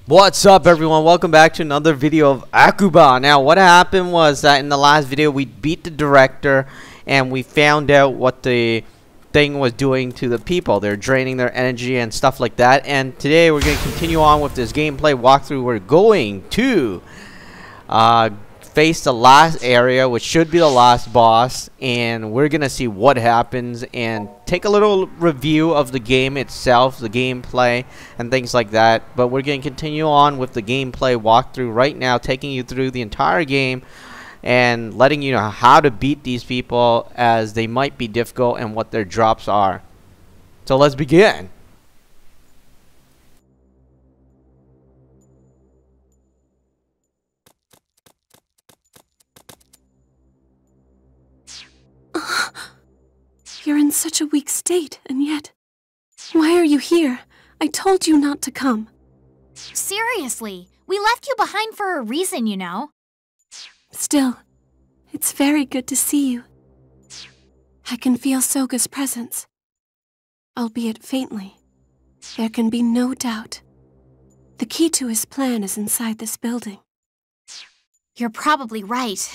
What's up, everyone? Welcome back to another video of Akiba. Now, what happened was that in the last video we beat the director and we found out what the thing was doing to the people. They're draining their energy and stuff like that. And today we're going to continue on with this gameplay walkthrough. We're going to face the last area, which should be the last boss, and we're gonna see what happens and take a little review of the game itself, the gameplay and things like that. But we're gonna continue on with the gameplay walkthrough right now, taking you through the entire game and letting you know how to beat these people, as they might be difficult and what their drops are. So let's begin. You're in such a weak state, and yet... Why are you here? I told you not to come. Seriously, we left you behind for a reason, you know. Still, it's very good to see you. I can feel Soga's presence, albeit faintly. There can be no doubt. The key to his plan is inside this building. You're probably right.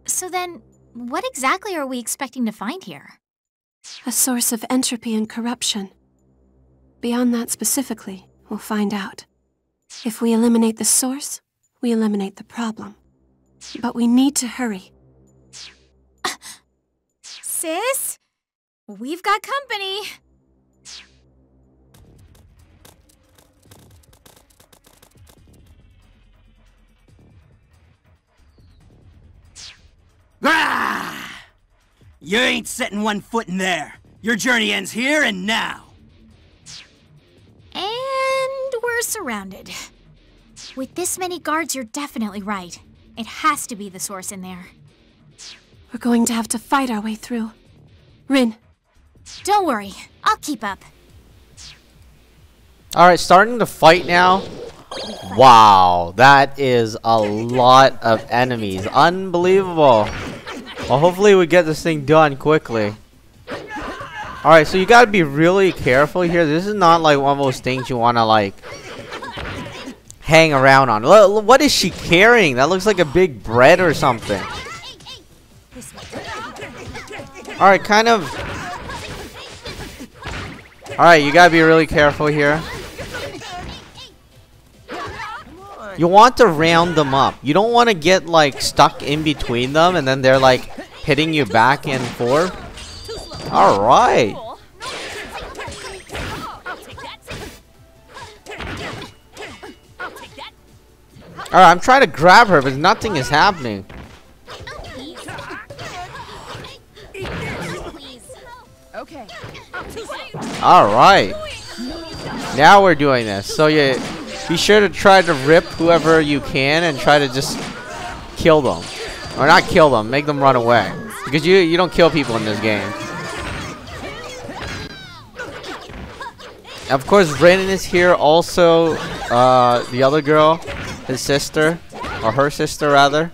So then, what exactly are we expecting to find here? A source of entropy and corruption. Beyond that specifically, we'll find out. If we eliminate the source, we eliminate the problem. But we need to hurry. Sis? We've got company. Ah! You ain't setting one foot in there. Your journey ends here and now. And we're surrounded. With this many guards, you're definitely right. It has to be the source in there. We're going to have to fight our way through. Rin. Don't worry, I'll keep up. Alright, starting to fight now. Wow, that is a lot of enemies. Unbelievable. Well, hopefully we get this thing done quickly. Alright, so you gotta be really careful here. This is not like one of those things you wanna like hang around on. What is she carrying? That looks like a big bread or something. Alright, kind of. Alright, you gotta be really careful here. You want to round them up. You don't want to get like stuck in between them and then they're like hitting you back and forth. Alright. Alright, I'm trying to grab her, but nothing is happening. Alright. Now we're doing this. So you be sure to try to rip whoever you can and try to just kill them. Or not kill them, make them run away. Because you don't kill people in this game. Of course, Brandon is here. Also, the other girl, his sister. Or her sister, rather.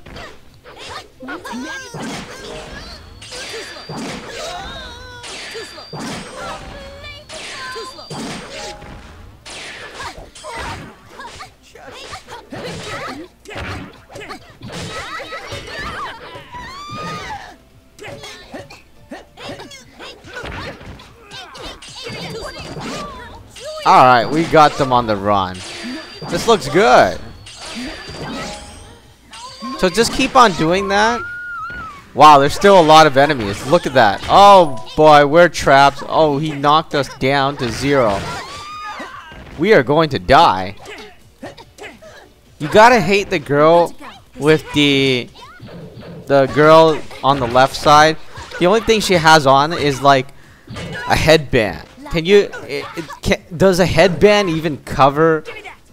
Alright, we got them on the run. This looks good. So just keep on doing that. Wow, there's still a lot of enemies. Look at that. Oh boy, we're trapped. Oh, he knocked us down to 0. We are going to die. You gotta hate the girl with the girl on the left side. The only thing she has on is like a headband. Can you... does a headband even cover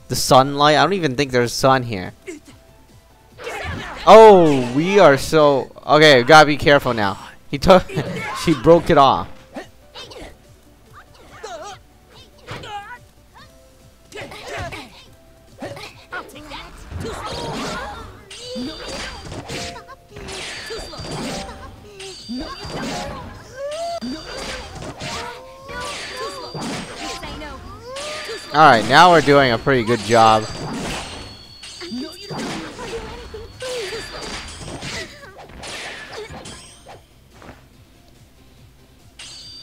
the sunlight? I don't even think there's sun here. Oh, we are so... Okay, gotta be careful now. He took... She broke it off. Alright, now we're doing a pretty good job. No, you don't do anything, please.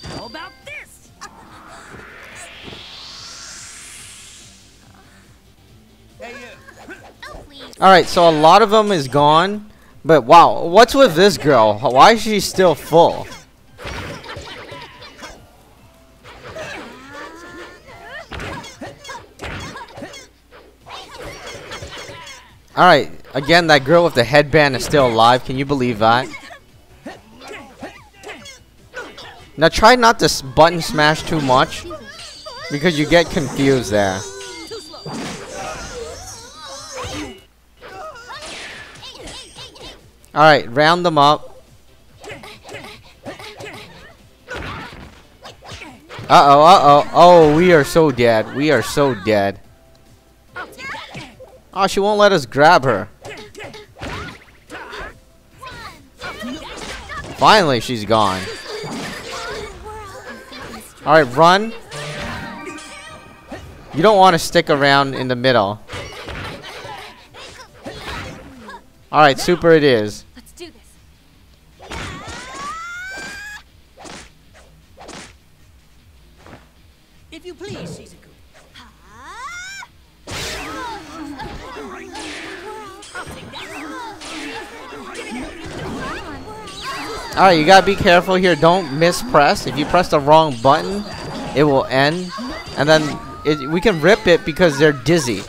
How about this? Hey, you. Oh, please. Alright, so a lot of them is gone. But wow, what's with this girl? Why is she still full? Alright, again, that girl with the headband is still alive. Can you believe that? Now try not to button smash too much, because you get confused there. Alright, round them up. Uh-oh, uh-oh. Oh, we are so dead. We are so dead. Oh, she won't let us grab her. Finally, she's gone. Alright, run. You don't want to stick around in the middle. Alright, super it is. Let's do this. If you please, Shizuku. Alright, you gotta be careful here. Don't mispress. If you press the wrong button, it will end. And then we can rip it because they're dizzy.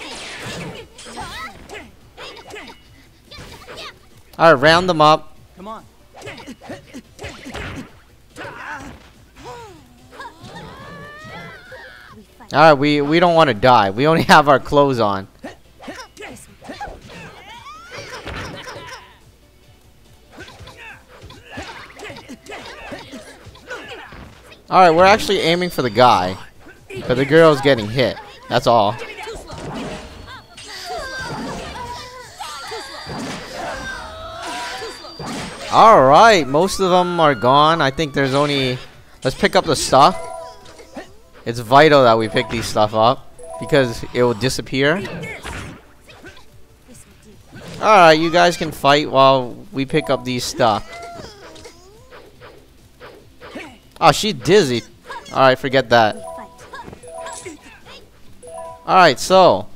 Alright, round them up. Come on. Alright, we don't want to die. We only have our clothes on. Alright, we're actually aiming for the guy. But the girl's getting hit. That's all. Alright, most of them are gone. I think there's only... Let's pick up the stuff. It's vital that we pick these stuff up, because it will disappear. Alright, you guys can fight while we pick up these stuff. Oh, she's dizzy. Alright, forget that. Alright, so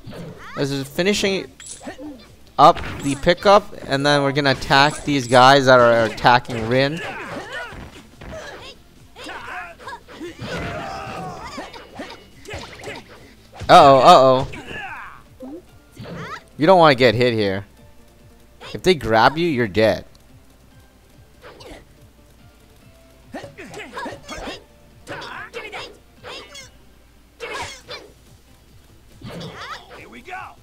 this is finishing up the pickup, and then we're gonna attack these guys that are attacking Rin. Uh-oh, uh-oh. You don't want to get hit here. If they grab you, you're dead. Here we go.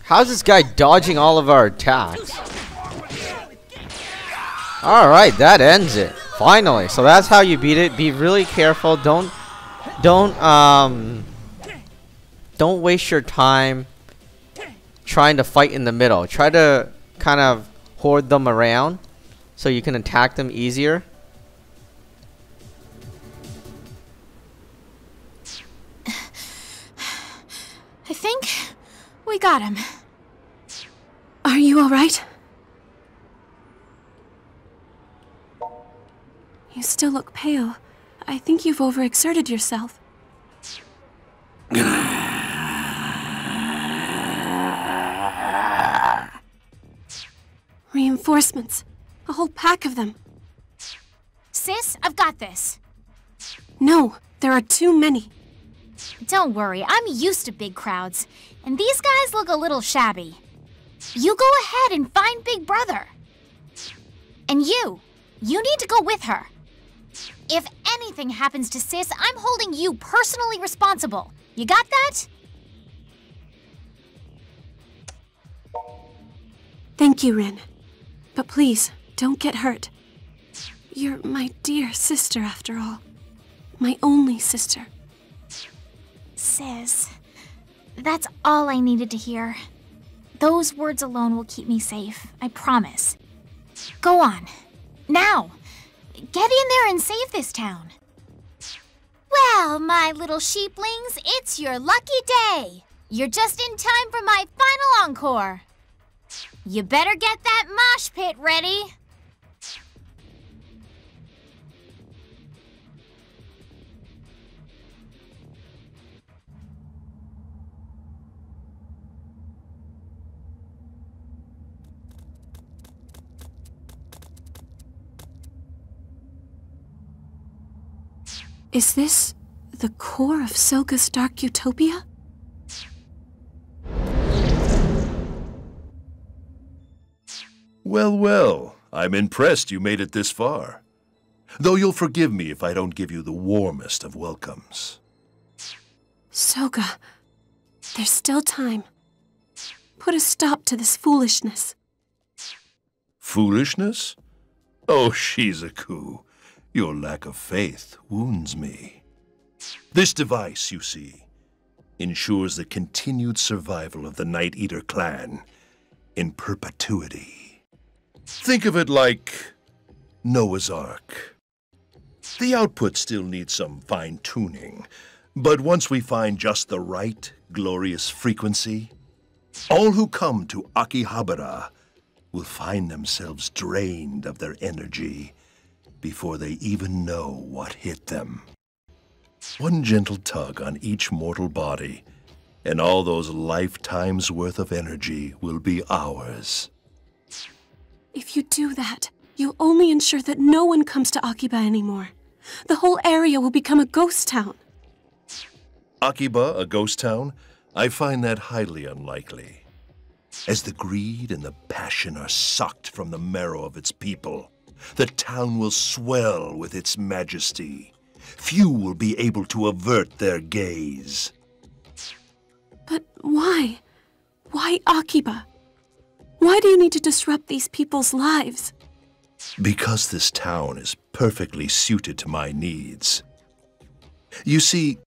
How's this guy dodging all of our attacks? Alright, that ends it. Finally. So that's how you beat it. Be really careful. Don't waste your time trying to fight in the middle. Try to kind of hoard them around so you can attack them easier. I think we got him. Are you all right? You still look pale. I think you've overexerted yourself. Reinforcements. A whole pack of them. Sis, I've got this. No, there are too many. Don't worry, I'm used to big crowds. And these guys look a little shabby. You go ahead and find Big Brother. And you need to go with her. If anything happens to Sis, I'm holding you personally responsible. You got that? Thank you, Rin. But please, don't get hurt. You're my dear sister, after all. My only sister. Sis, that's all I needed to hear. Those words alone will keep me safe, I promise. Go on. Now! Get in there and save this town. Well, my little sheeplings, it's your lucky day. You're just in time for my final encore. You better get that mosh pit ready. Is this the core of Soga's dark utopia? Well, well, I'm impressed you made it this far. Though you'll forgive me if I don't give you the warmest of welcomes. Soga, there's still time. Put a stop to this foolishness. Foolishness? Oh, Shizuku, your lack of faith wounds me. This device, you see, ensures the continued survival of the Night Eater clan in perpetuity. Think of it like Noah's Ark. The output still needs some fine-tuning, but once we find just the right, glorious frequency, all who come to Akihabara will find themselves drained of their energy before they even know what hit them. One gentle tug on each mortal body, and all those lifetimes' worth of energy will be ours. If you do that, you'll only ensure that no one comes to Akiba anymore. The whole area will become a ghost town. Akiba, a ghost town? I find that highly unlikely. As the greed and the passion are sucked from the marrow of its people, the town will swell with its majesty. Few will be able to avert their gaze. But why? Why Akiba? Why do you need to disrupt these people's lives? Because this town is perfectly suited to my needs. You see,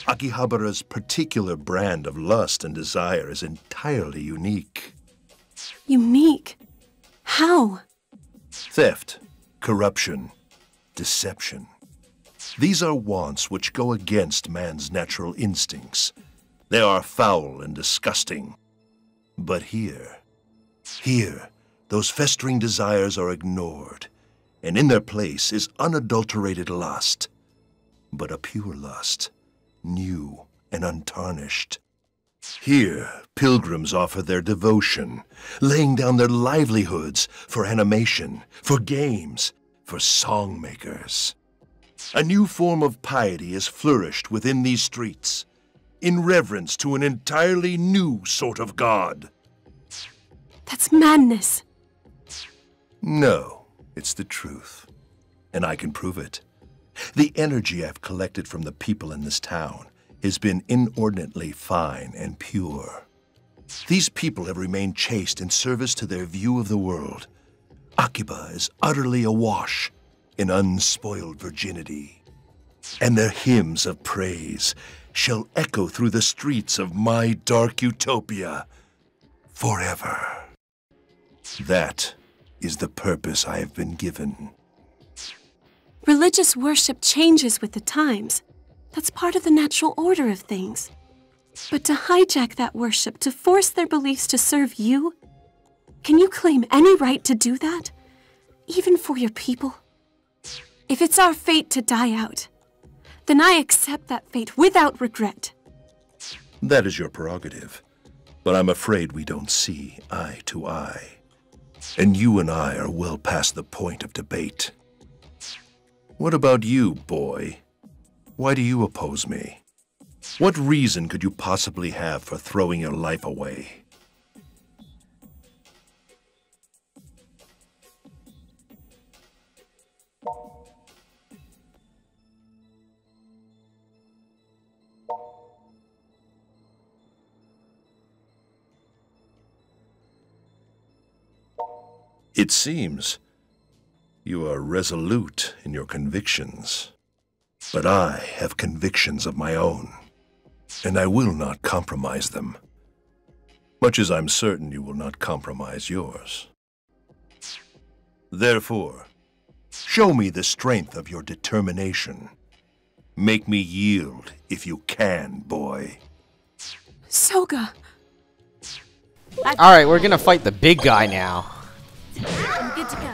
Akihabara's particular brand of lust and desire is entirely unique. Unique? How? Theft, corruption, deception. These are wants which go against man's natural instincts. They are foul and disgusting. But here, those festering desires are ignored, and in their place is unadulterated lust, but a pure lust, new and untarnished. Here, pilgrims offer their devotion, laying down their livelihoods for animation, for games, for songmakers. A new form of piety has flourished within these streets, in reverence to an entirely new sort of god. That's madness. No, it's the truth, and I can prove it. The energy I've collected from the people in this town has been inordinately fine and pure. These people have remained chaste in service to their view of the world. Akiba is utterly awash in unspoiled virginity, and their hymns of praise shall echo through the streets of my dark utopia forever. That is the purpose I have been given. Religious worship changes with the times. That's part of the natural order of things. But to hijack that worship, to force their beliefs to serve you, can you claim any right to do that? Even for your people? If it's our fate to die out, then I accept that fate without regret. That is your prerogative, but I'm afraid we don't see eye to eye. And you and I are well past the point of debate. What about you, boy? Why do you oppose me? What reason could you possibly have for throwing your life away? It seems you are resolute in your convictions, but I have convictions of my own, and I will not compromise them, much as I'm certain you will not compromise yours. Therefore, Show me the strength of your determination. Make me yield if you can, boy. Soga! Alright, we're gonna fight the big guy now. I'm good to go.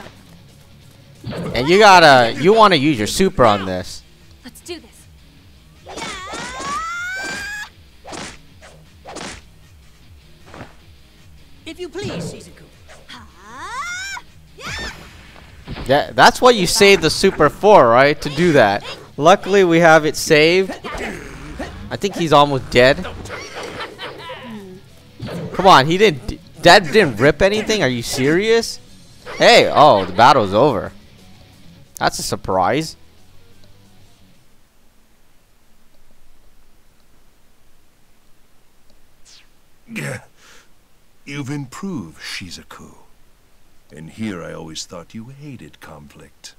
And you wanna use your super on this. Let's do this. If you please, Shizuku. Yeah, that's what you save the super for, right? To do that. Luckily, we have it saved. I think he's almost dead. Come on, he didn't. Dad didn't rip anything? Are you serious? Hey, oh, the battle's over. That's a surprise. You've improved, Shizuku. And here I always thought you hated conflict.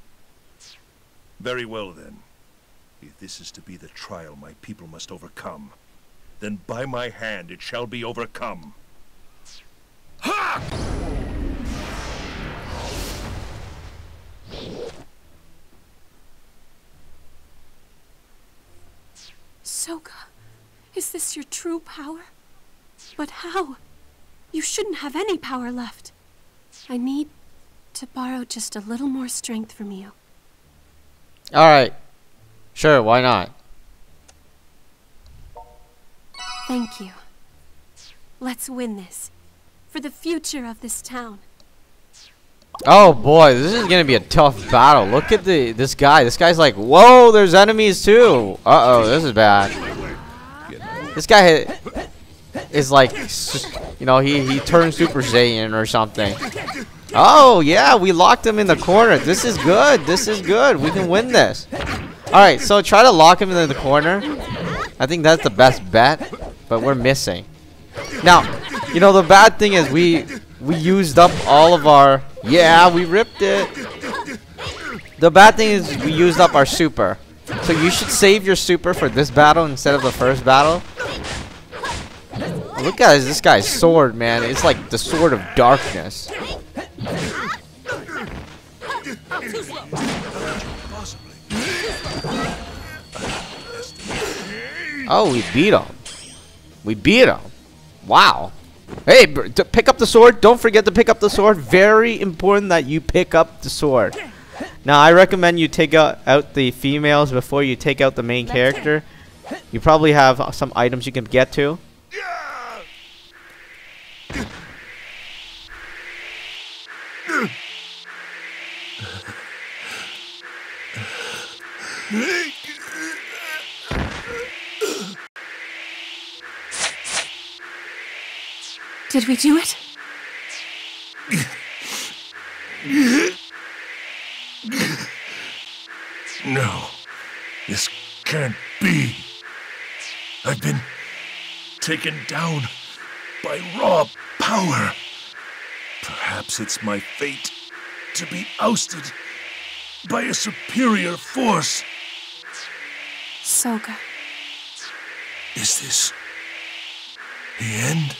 Very well then. If this is to be the trial my people must overcome, then by my hand it shall be overcome. Ha! Soga, is this your true power? But how? You shouldn't have any power left. I need to borrow just a little more strength from you. Alright. Sure, why not? Thank you. Let's win this. For the future of this town. Oh boy, this is gonna be a tough battle. Look at this guy. This guy's like, whoa, there's enemies too. Uh-oh, this is bad. This guy is like, you know, he turned Super Saiyan or something. Oh yeah, we locked him in the corner. This is good. This is good. We can win this. Alright, so try to lock him in the corner. I think that's the best bet, but we're missing. Now, you know, the bad thing is we used up all of our... Yeah, we ripped it. The bad thing is we used up our super. So you should save your super for this battle instead of the first battle. Look at this guy's sword, man. It's like the sword of darkness. Oh, we beat him. We beat him. Wow. Hey, pick up the sword. Don't forget to pick up the sword. Very important that you pick up the sword. Now, I recommend you take out the females before you take out the main character. You probably have some items you can get to. Did we do it? No, this can't be. I've been taken down by raw power. Perhaps it's my fate to be ousted by a superior force. Soga. Is this the end?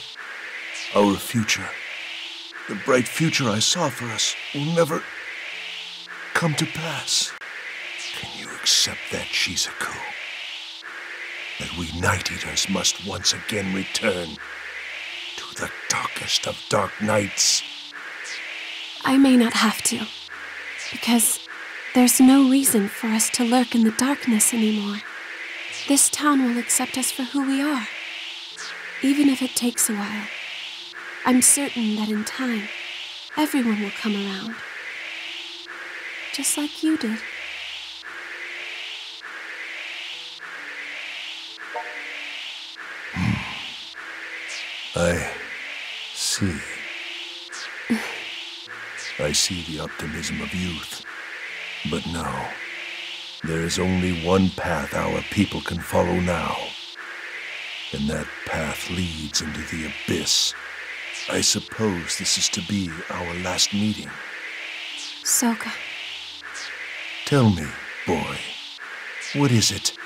Our future, the bright future I saw for us, will never come to pass. Can you accept that, Shizuku? That we Night Eaters must once again return to the darkest of dark nights? I may not have to, because there's no reason for us to lurk in the darkness anymore. This town will accept us for who we are, even if it takes a while. I'm certain that in time, everyone will come around. Just like you did. I see. I see the optimism of youth. But no, there is only one path our people can follow now. And that path leads into the abyss. I suppose this is to be our last meeting. Soga. Tell me, boy, what is it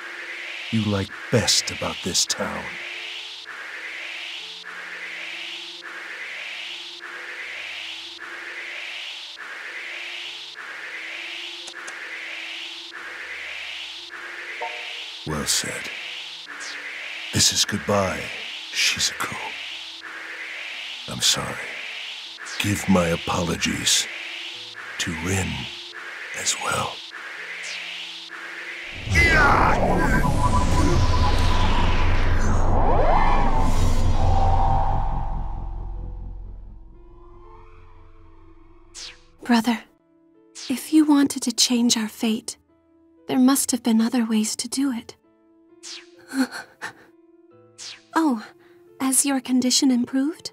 you like best about this town? Well said. This is goodbye, Shizuku. I'm sorry. Give my apologies to Rin as well. Brother, if you wanted to change our fate, there must have been other ways to do it. Oh, has your condition improved?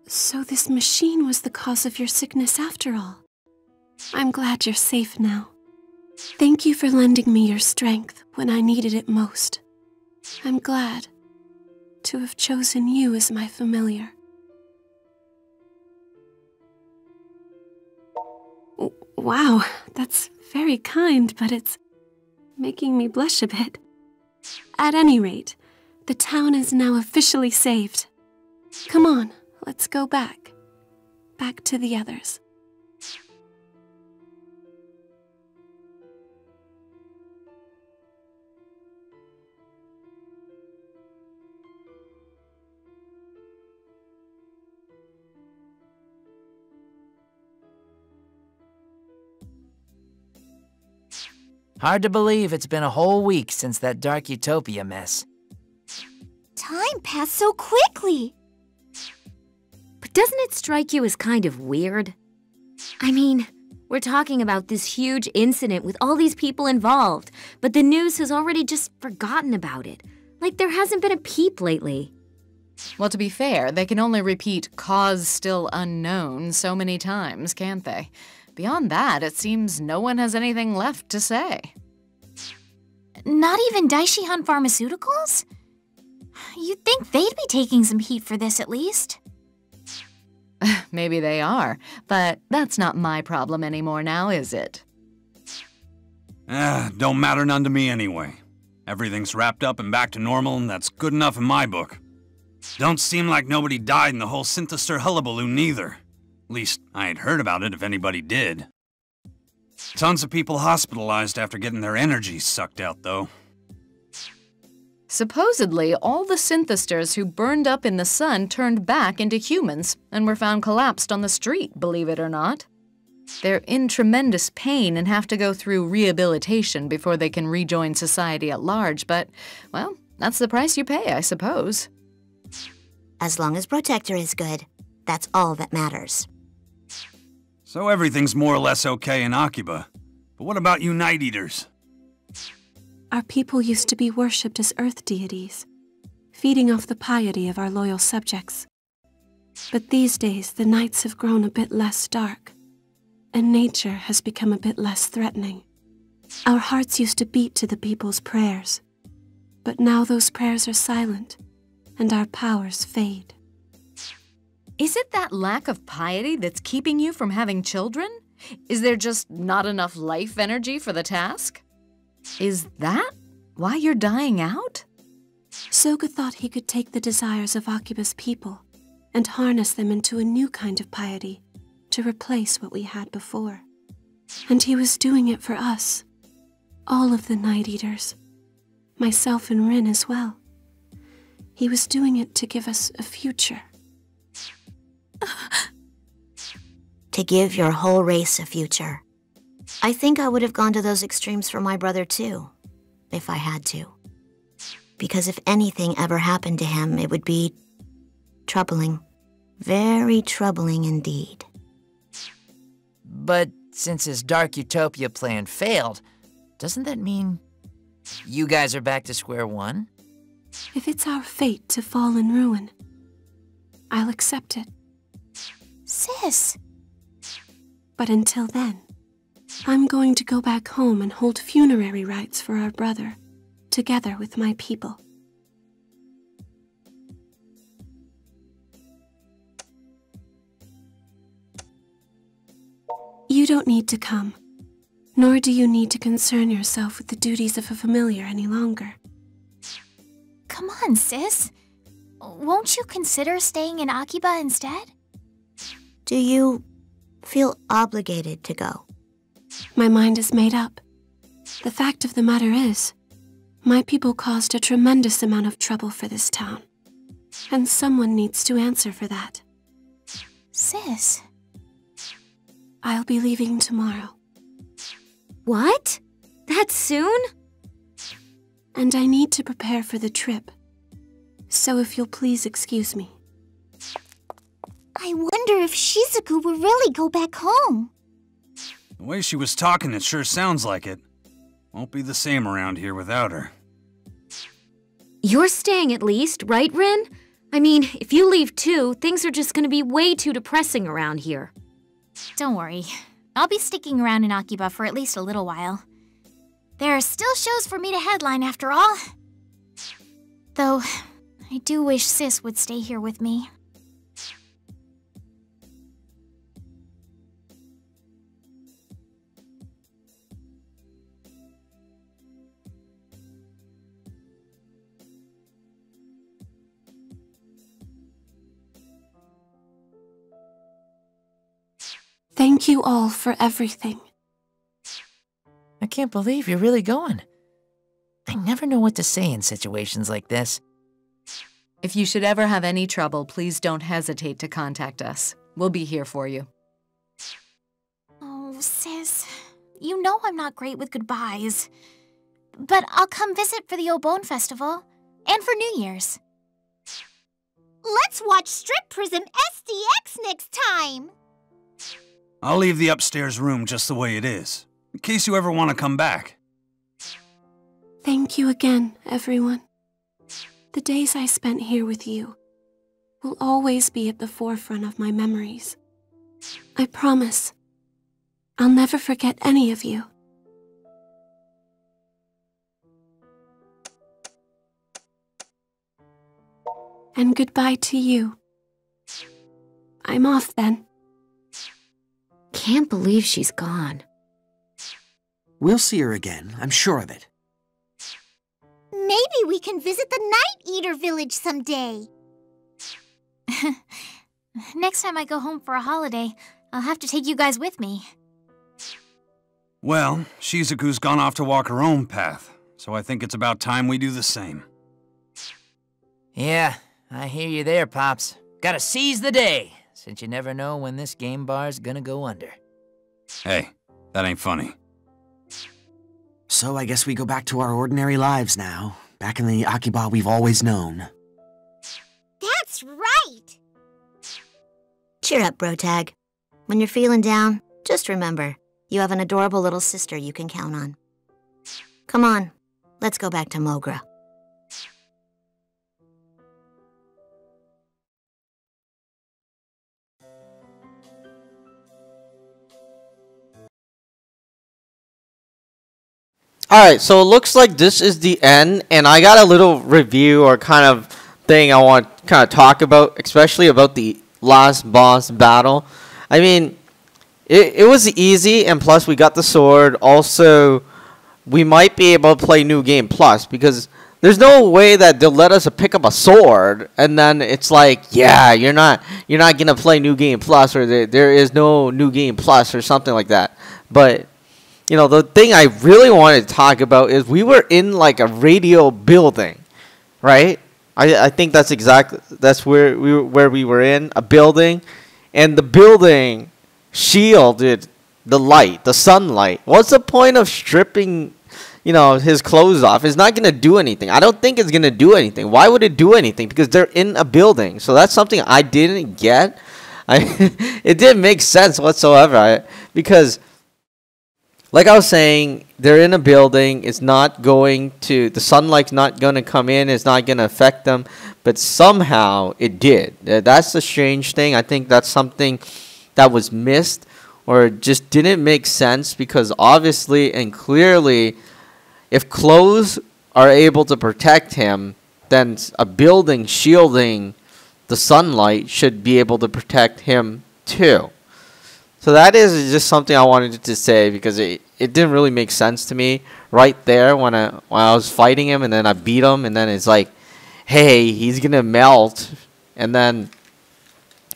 So this machine was the cause of your sickness after all. I'm glad you're safe now. Thank you for lending me your strength when I needed it most. I'm glad to have chosen you as my familiar. Wow, that's very kind, but it's making me blush a bit. At any rate, the town is now officially saved. Come on, let's go back. Back to the others. Hard to believe it's been a whole week since that Dark Utopia mess. Time passed so quickly. But doesn't it strike you as kind of weird? I mean, we're talking about this huge incident with all these people involved, but the news has already just forgotten about it. Like there hasn't been a peep lately. Well, to be fair, they can only repeat "cause still unknown" so many times, can't they? Beyond that, it seems no one has anything left to say. Not even Daishihan Pharmaceuticals? You'd think they'd be taking some heat for this at least. Maybe they are, but that's not my problem anymore now, is it? Don't matter none to me anyway. Everything's wrapped up and back to normal, and that's good enough in my book. Don't seem like nobody died in the whole Synthestor hullabaloo neither. At least, I ain't heard about it if anybody did. Tons of people hospitalized after getting their energies sucked out, though. Supposedly, all the Synthestors who burned up in the sun turned back into humans and were found collapsed on the street, believe it or not. They're in tremendous pain and have to go through rehabilitation before they can rejoin society at large, but, well, that's the price you pay, I suppose. As long as Protector is good, that's all that matters. So everything's more or less okay in Akiba. But what about you Night Eaters? Our people used to be worshipped as earth deities, feeding off the piety of our loyal subjects. But these days, the nights have grown a bit less dark, and nature has become a bit less threatening. Our hearts used to beat to the people's prayers, but now those prayers are silent, and our powers fade. Is it that lack of piety that's keeping you from having children? Is there just not enough life energy for the task? Is that why you're dying out? Soga thought he could take the desires of Akiba's people and harness them into a new kind of piety to replace what we had before. And he was doing it for us, all of the Night Eaters, myself and Rin as well. He was doing it to give us a future. To give your whole race a future. I think I would have gone to those extremes for my brother too, if I had to. Because if anything ever happened to him, it would be troubling. Very troubling indeed. But since his Dark Utopia plan failed, doesn't that mean you guys are back to square one? If it's our fate to fall in ruin, I'll accept it. Sis! But until then, I'm going to go back home and hold funerary rites for our brother, together with my people. You don't need to come, nor do you need to concern yourself with the duties of a familiar any longer. Come on, sis. Won't you consider staying in Akiba instead? Do you feel obligated to go? My mind is made up. The fact of the matter is, my people caused a tremendous amount of trouble for this town. And someone needs to answer for that. Sis. I'll be leaving tomorrow. What? That soon? And I need to prepare for the trip. So if you'll please excuse me. I wonder if Shizuku will really go back home. The way she was talking, it sure sounds like it. Won't be the same around here without her. You're staying at least, right, Rin? I mean, if you leave too, things are just gonna be way too depressing around here. Don't worry. I'll be sticking around in Akiba for at least a little while. There are still shows for me to headline after all. Though, I do wish Sis would stay here with me. Thank you all for everything. I can't believe you're really going. I never know what to say in situations like this. If you should ever have any trouble, please don't hesitate to contact us. We'll be here for you. Oh, Sis. You know I'm not great with goodbyes. But I'll come visit for the Obon Festival. And for New Year's. Let's watch Strip Prism SDX next time! I'll leave the upstairs room just the way it is, in case you ever want to come back. Thank you again, everyone. The days I spent here with you will always be at the forefront of my memories. I promise. I'll never forget any of you. And goodbye to you. I'm off then. Can't believe she's gone. We'll see her again, I'm sure of it. Maybe we can visit the Night Eater village someday. Next time I go home for a holiday, I'll have to take you guys with me. Well, Shizuku's gone off to walk her own path, so I think it's about time we do the same. Yeah, I hear you there, Pops. Gotta seize the day, since you never know when this game bar's gonna go under. Hey, that ain't funny. So I guess we go back to our ordinary lives now, back in the Akiba we've always known. That's right! Cheer up, Bro Tag. When you're feeling down, just remember, you have an adorable little sister you can count on. Come on, let's go back to Mogra. Alright, so it looks like this is the end, and I got a little review or kind of thing I want to kind of talk about, especially about the last boss battle. I mean, it was easy, and plus we got the sword. Also, we might be able to play New Game Plus, because there's no way that they'll let us pick up a sword, and then it's like, yeah, you're not gonna play New Game Plus, or there is no New Game Plus, or something like that. But you know, the thing I really wanted to talk about is we were in like a radio building, right? I think that's where we were in a building, and the building shielded the light, the sunlight. What's the point of stripping, you know, his clothes off? It's not gonna do anything. I don't think it's gonna do anything. Why would it do anything? Because they're in a building. So that's something I didn't get. It didn't make sense whatsoever. Because like I was saying, they're in a building. It's not going to, the sunlight's not going to come in. It's not going to affect them. But somehow it did. That's the strange thing. I think that's something that was missed or just didn't make sense, because obviously and clearly, if clothes are able to protect him, then a building shielding the sunlight should be able to protect him too. So that is just something I wanted to say, because it didn't really make sense to me right there when I was fighting him, and then I beat him, and then it's like, hey, he's gonna melt, and then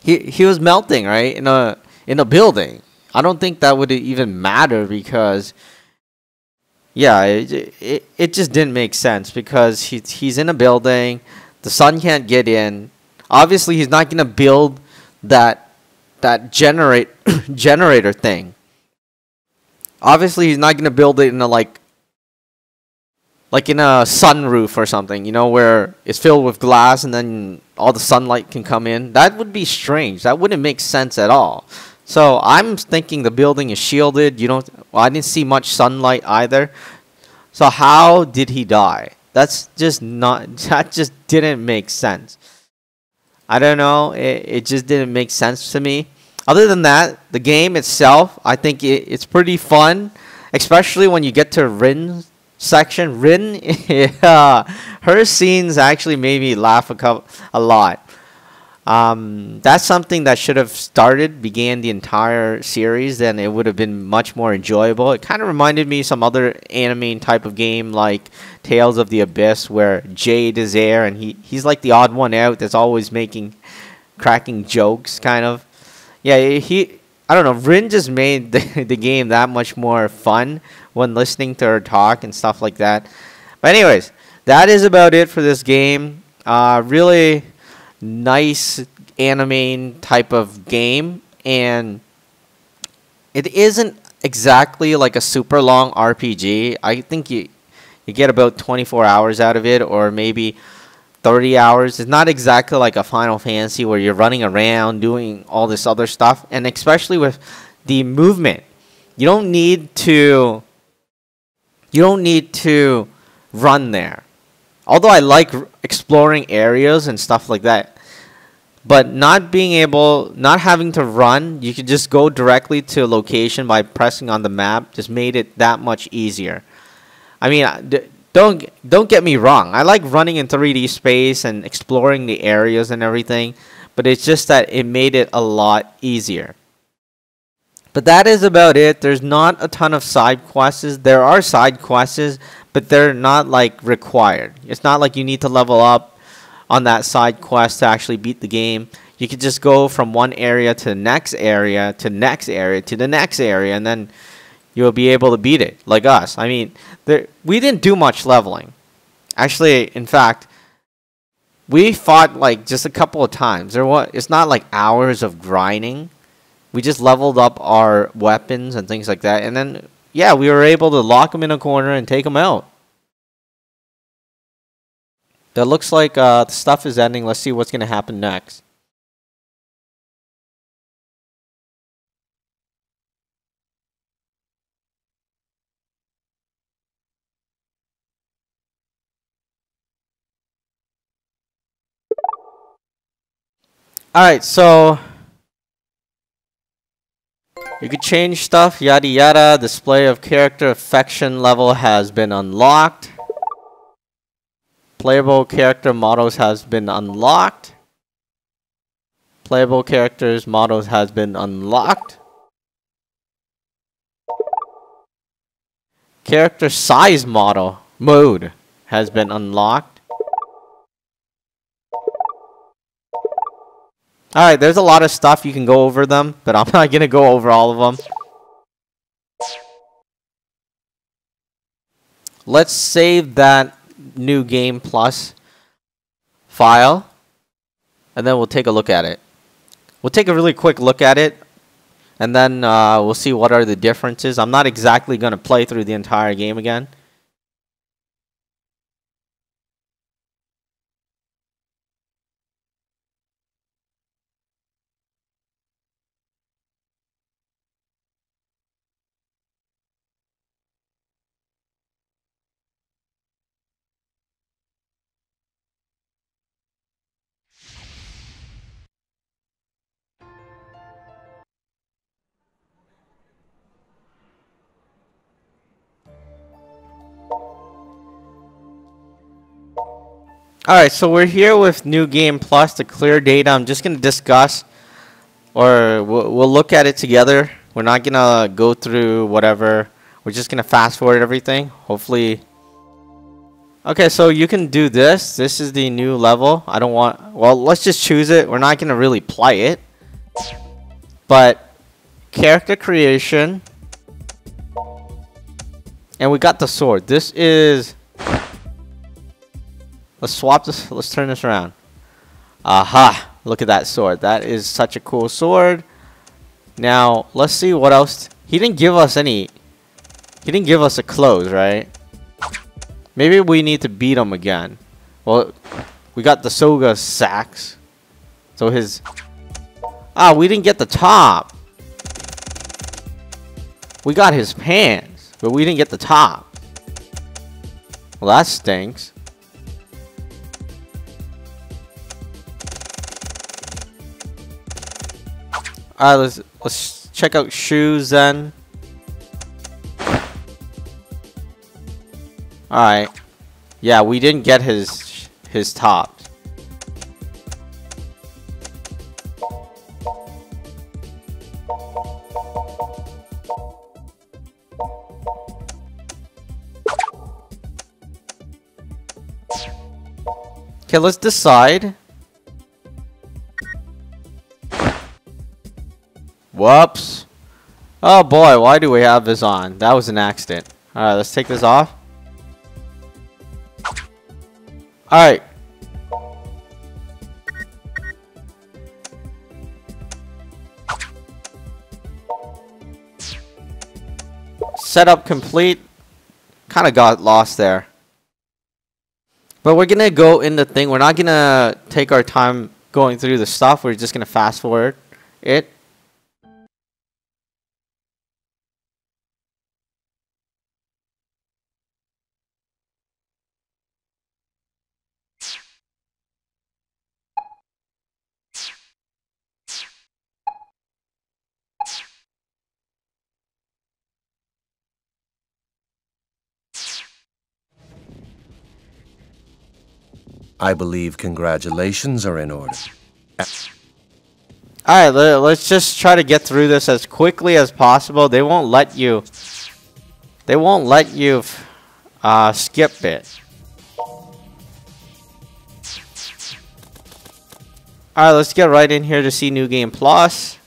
he was melting, right, in a building. I don't think that would even matter because, yeah, it just didn't make sense because he's in a building, the sun can't get in. Obviously, he's not gonna build that generator thing. Obviously, he's not gonna build it in a like in a sunroof or something, you know, where it's filled with glass and then all the sunlight can come in. That would be strange. That wouldn't make sense at all. So I'm thinking the building is shielded. Well, I didn't see much sunlight either. So how did he die? That just didn't make sense. I don't know. It just didn't make sense to me. Other than that, the game itself, I think it's pretty fun, especially when you get to Rin's section. Rin, yeah, her scenes actually made me laugh a lot. That's something that should have began the entire series, then it would have been much more enjoyable. It kind of reminded me of some other anime type of game like Tales of the Abyss, where Jade is there and he's like the odd one out that's always cracking jokes, kind of. Yeah, I don't know, Rin just made the game that much more fun when listening to her talk and stuff like that. But anyways, that is about it for this game. Really nice anime type of game, and it isn't exactly like a super long RPG. I think you get about 24 hours out of it, or maybe 30 hours. It's not exactly like a Final Fantasy where you're running around doing all this other stuff, and especially with the movement, you don't need to run there. Although I like exploring areas and stuff like that, but not having to run, you could just go directly to a location by pressing on the map, just made it that much easier. I mean, don't get me wrong, I like running in 3D space and exploring the areas and everything, but it's just that it made it a lot easier. But that is about it. There's not a ton of side quests. There are side quests, but they're not like required. It's not like you need to level up on that side quest to actually beat the game. You could just go from one area to the next area to next area to the next area, and then you'll be able to beat it, like us. I mean, we didn't do much leveling. Actually, in fact, we fought like just a couple of times. It's not like hours of grinding. We just leveled up our weapons and things like that, and then, yeah, we were able to lock them in a corner and take them out. That looks like the stuff is ending. Let's see what's going to happen next. Alright, so you could change stuff, yada yada. Display of character affection level has been unlocked. Playable character models has been unlocked. Playable characters models has been unlocked. Character size mode has been unlocked. Alright, there's a lot of stuff. You can go over them, but I'm not going to go over all of them. Let's save that new game plus file, and then we'll take a look at it. We'll take a really quick look at it, and then we'll see what are the differences. I'm not exactly going to play through the entire game again. Alright, so we're here with New Game Plus, the clear data. I'm just going to discuss, or we'll look at it together. We're not going to go through whatever. We're just going to fast forward everything. Hopefully Okay, so you can do this. This is the new level. I don't want... Well, let's just choose it. We're not going to really play it. But character creation. And we got the sword. This is... Let's swap this. Let's turn this around. Aha! Look at that sword. That is such a cool sword. Now, let's see what else. He didn't give us any... He didn't give us a clothes, right? Maybe we need to beat him again. Well, we got the Soga sacks. So his... Ah, we didn't get the top. We got his pants, but we didn't get the top. Well, that stinks. Alright, let's check out shoes then. Alright. Yeah, we didn't get his tops. Okay, let's decide. Whoops. Oh boy, why do we have this on? That was an accident. Alright, let's take this off. Alright. Setup complete. Kind of got lost there. But we're gonna go in the thing. We're not gonna take our time going through the stuff. We're just gonna fast forward it. I believe congratulations are in order. Alright, let's just try to get through this as quickly as possible. They won't let you... They won't let you skip it. Alright, let's get right in here to see New Game Plus.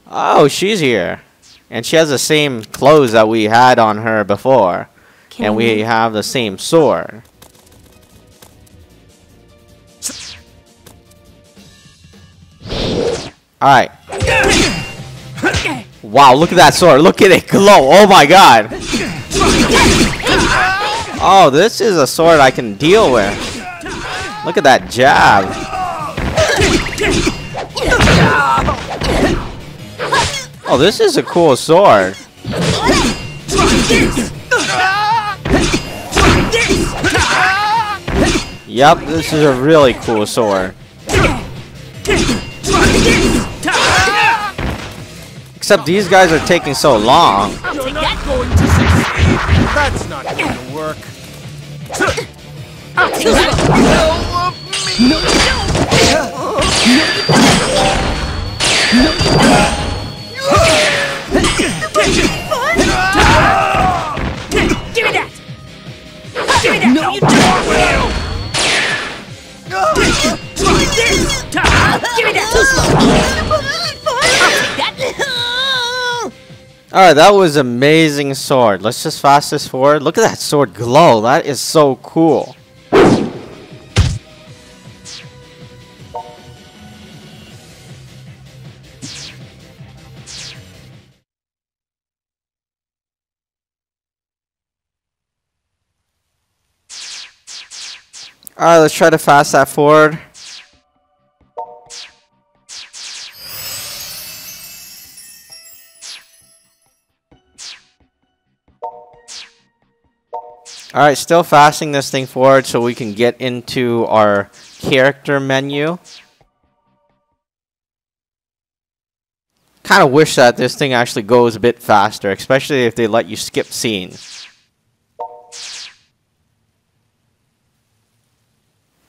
Oh, she's here. And she has the same clothes that we had on her before. And we have the same sword. Alright. Wow, look at that sword. Look at it glow. Oh my god. Oh, this is a sword I can deal with. Look at that jab. Oh, this is a cool sword. Yep, this is a really cool sword. Except these guys are taking so long. You're not going to succeed. That's not going to work. I'll take that. No of me. No, you don't. Give me that. Give me that. No, you don't. Give me that. Too slow. I'll take that. Alright, that was amazing sword. Let's just fast this forward. Look at that sword glow. That is so cool. Alright, let's try to fast that forward. Alright, still fasting this thing forward so we can get into our character menu. Kind of wish that this thing actually goes a bit faster, especially if they let you skip scenes.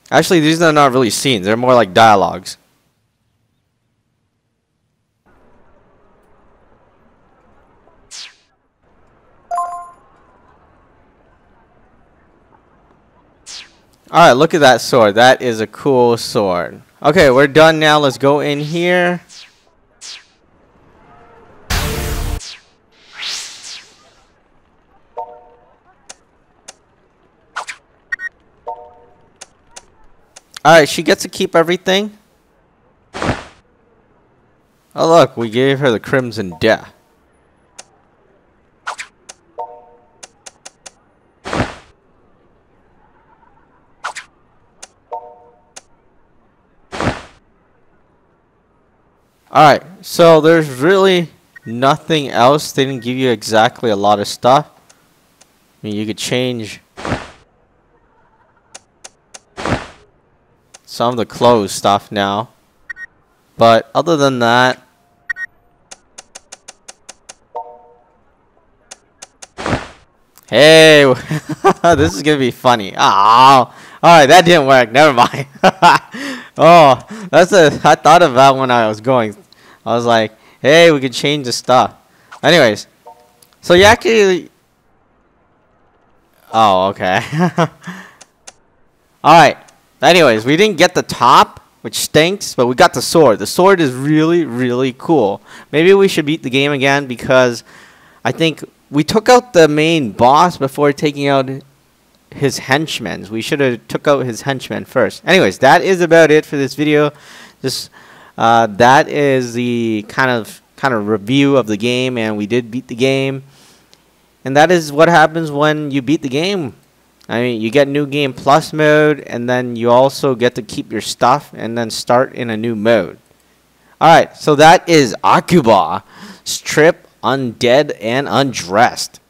Actually, these are not really scenes, they're more like dialogues. Alright, look at that sword. That is a cool sword. Okay, we're done now. Let's go in here. Alright, she gets to keep everything. Oh look, we gave her the Crimson Death. Alright, so there's really nothing else. They didn't give you exactly a lot of stuff. I mean, you could change some of the clothes stuff now. But other than that, hey, this is gonna be funny. Oh, alright, that didn't work. Never mind. Oh, I thought of that when I was going. I was like, hey, we could change the stuff. Anyways, so you actually. Oh, okay. Alright. Anyways, we didn't get the top, which stinks, but we got the sword. The sword is really, really cool. Maybe we should beat the game again because I think we took out the main boss before taking out his henchmen. We should have took out his henchmen first. Anyways, that is about it for this video. That is the kind of review of the game, and we did beat the game. And that is what happens when you beat the game. I mean, you get New Game Plus mode, and then you also get to keep your stuff and then start in a new mode. Alright, so that is Akiba, Strip, Undead, and Undressed.